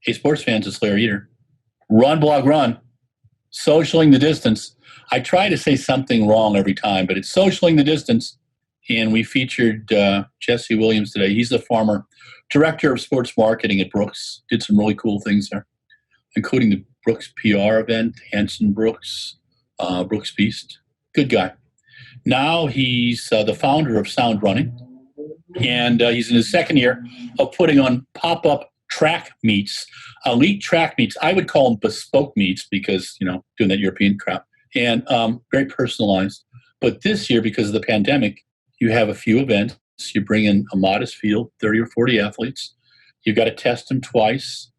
Hey, sports fans, it's Larry Eder. RunBlogRun, socialing the distance. I try to say something wrong every time, but it's socialing the distance. And we featured Jesse Williams today. He's the former director of sports marketing at Brooks. Did some really cool things there, including the Brooks PR event, Hanson Brooks, Brooks Beast. Good guy. Now he's the founder of Sound Running, and he's in his second year of putting on pop-up track meets, elite track meets. I would call them bespoke meets because, doing that European crap, and very personalized. But this year, because of the pandemic, you have a few events. You bring in a modest field, 30 or 40 athletes. You've got to test them twice,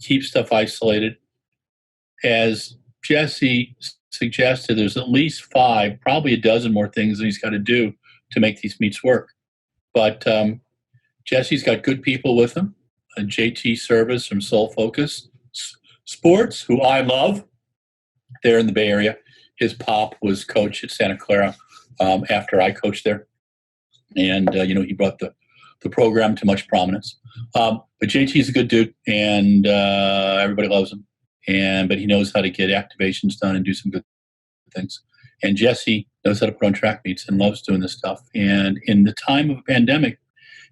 keep stuff isolated. As Jesse suggested, there's at least 5, probably a dozen more things that he's got to do to make these meets work. But Jesse's got good people with him. JT Service from Soul Focus Sports, who I love. They're in the Bay Area. His pop was coach at Santa Clara after I coached there. And, he brought the program to much prominence. But JT's a good dude, and everybody loves him. But he knows how to get activations done and do some good things. And Jesse knows how to put on track meets and loves doing this stuff. And in the time of a pandemic,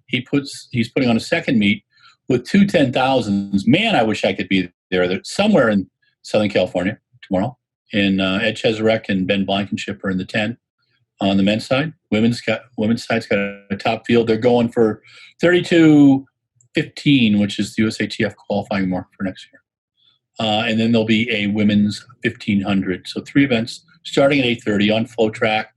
he's putting on a second meet with 2 10,000s. Man, I wish I could be there. They're somewhere in Southern California tomorrow. In Ed Cheserek and Ben Blankenship are in the 10 on the men's side. Women's side's got a top field. They're going for 32-15, which is the USATF qualifying mark for next year. And then there'll be a women's 1500. So 3 events starting at 8:30 on Flow Track.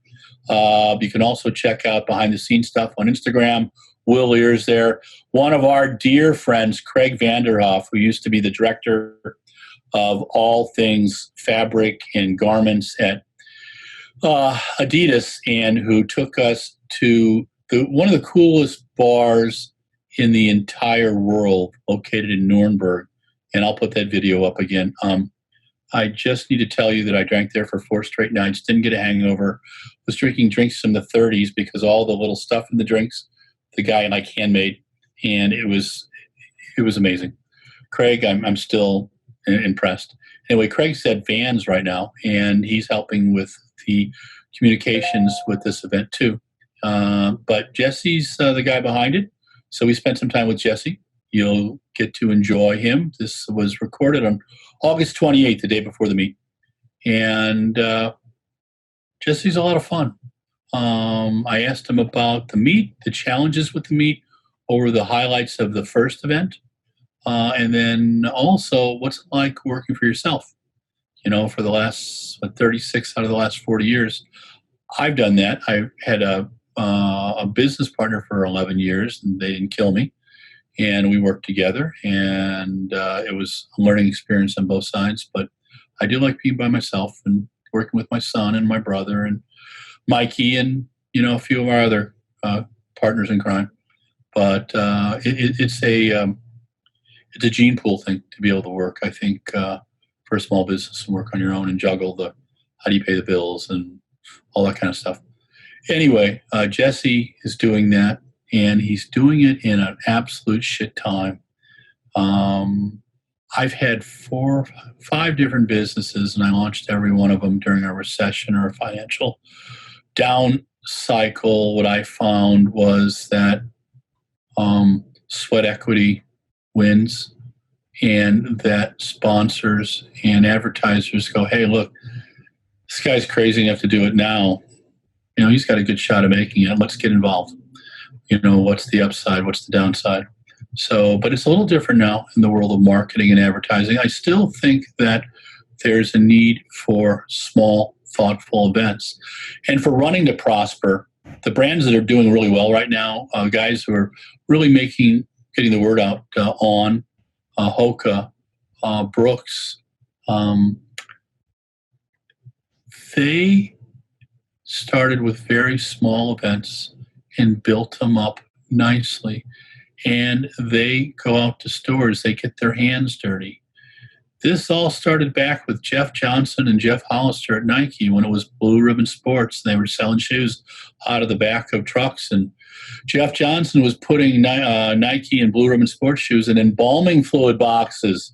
You can also check out behind the scenes stuff on Instagram. Will Lear's there. One of our dear friends, Craig Vanderhoff, who used to be the director of all things fabric and garments at Adidas, and who took us to one of the coolest bars in the entire world, located in Nuremberg. And I'll put that video up again. I just need to tell you that I drank there for 4 straight nights, didn't get a hangover, was drinking drinks from the 30s because all the little stuff in the drinks, the guy and I handmade, and it was amazing. Craig, I'm still impressed. Anyway, Craig's at Vans right now, and he's helping with the communications with this event too. But Jesse's the guy behind it, so we spent some time with Jesse. You'll get to enjoy him. This was recorded on August 28th, the day before the meet. And Jesse's a lot of fun. I asked him about the meet, the challenges with the meet, over the highlights of the first event, and then also what's it like working for yourself. For the last 36 out of the last 40 years, I've done that. I had a business partner for 11 years, and they didn't kill me. And we worked together, and it was a learning experience on both sides. But I do like being by myself and working with my son and my brother and Mikey and, a few of our other partners in crime. But it's a gene pool thing to be able to work, I think, for a small business and work on your own and juggle how do you pay the bills and all that kind of stuff. Anyway, Jesse is doing that. And he's doing it in an absolute shit time. I've had 4 or 5 different businesses, and I launched every one of them during a recession or a financial down cycle. What I found was that sweat equity wins, and that sponsors and advertisers go, hey, look, this guy's crazy enough to do it now. He's got a good shot of making it. Let's get involved. What's the upside? What's the downside? So, but it's a little different now in the world of marketing and advertising. I still think that there's a need for small, thoughtful events. And for running to prosper, the brands that are doing really well right now, guys who are really getting the word out on Hoka, Brooks, they started with very small events and built them up nicely. And they go out to stores, they get their hands dirty. This all started back with Jeff Johnson and Jeff Hollister at Nike when it was Blue Ribbon Sports. They were selling shoes out of the back of trucks, and Jeff Johnson was putting Nike and Blue Ribbon Sports shoes in embalming fluid boxes.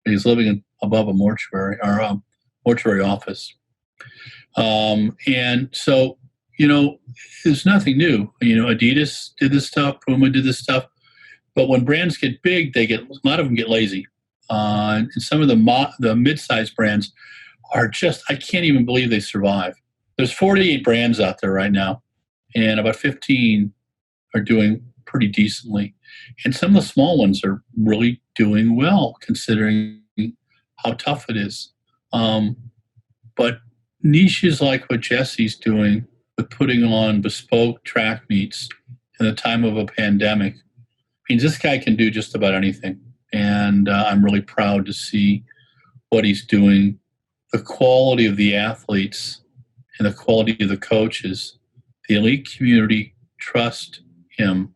He's living above a mortuary or a mortuary office. And so, there's nothing new. Adidas did this stuff, Puma did this stuff. But when brands get big, a lot of them get lazy. And some of the mid-sized brands are just, I can't even believe they survive. There's 48 brands out there right now, and about 15 are doing pretty decently. And some of the small ones are really doing well, considering how tough it is. But niches like what Jesse's doing with putting on bespoke track meets in the time of a pandemic means this guy can do just about anything. And I'm really proud to see what he's doing. The quality of the athletes and the quality of the coaches, the elite community trust him,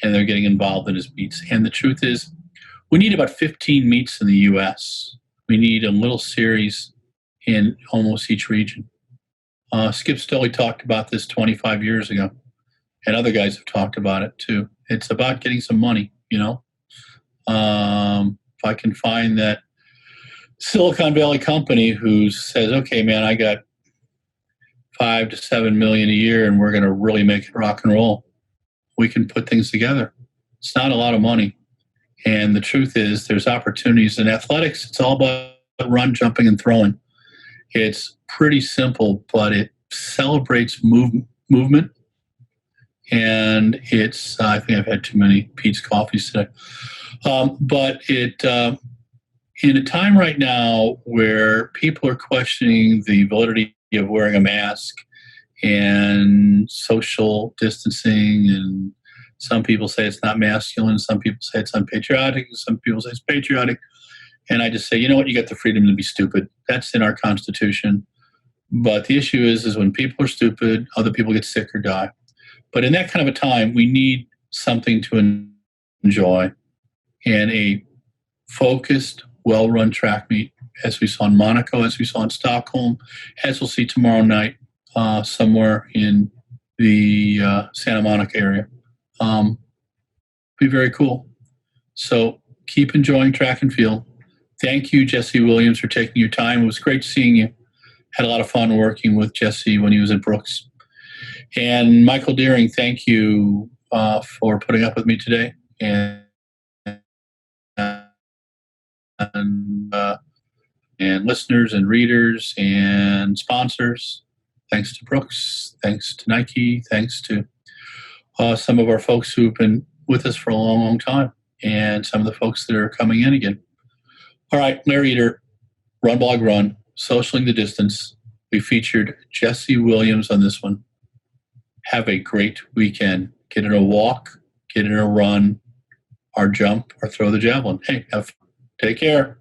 and they're getting involved in his meets. And the truth is, we need about 15 meets in the U.S. We need a little series in almost each region. Skip Stoley talked about this 25 years ago, and other guys have talked about it too. It's about getting some money, If I can find that Silicon Valley company who says, okay, man, I got 5 to 7 million a year and we're going to really make it rock and roll, we can put things together. It's not a lot of money. And the truth is there's opportunities in athletics. It's all about run, jumping, and throwing. It's pretty simple, but it celebrates movement. And it's, I think I've had too many Pete's coffees today. But in a time right now where people are questioning the validity of wearing a mask and social distancing, and some people say it's not masculine, some people say it's unpatriotic, some people say it's patriotic. And I just say, you know what, you got the freedom to be stupid. That's in our Constitution. But the issue is when people are stupid, other people get sick or die. But in that kind of a time, we need something to enjoy, and a focused, well-run track meet, as we saw in Monaco, as we saw in Stockholm, as we'll see tomorrow night somewhere in the Santa Monica area. Be very cool. So keep enjoying track and field. Thank you, Jesse Williams, for taking your time. It was great seeing you. Had a lot of fun working with Jesse when he was at Brooks. And Michael Deering, thank you for putting up with me today. And listeners and readers and sponsors, thanks to Brooks, thanks to Nike, thanks to some of our folks who've been with us for a long, long time, and some of the folks that are coming in again. All right, Larry Eder, RunBlogRun, Socialing the Distance. We featured Jesse Williams on this one. Have a great weekend. Get in a walk, get in a run, or jump, or throw the javelin. Hey, take care.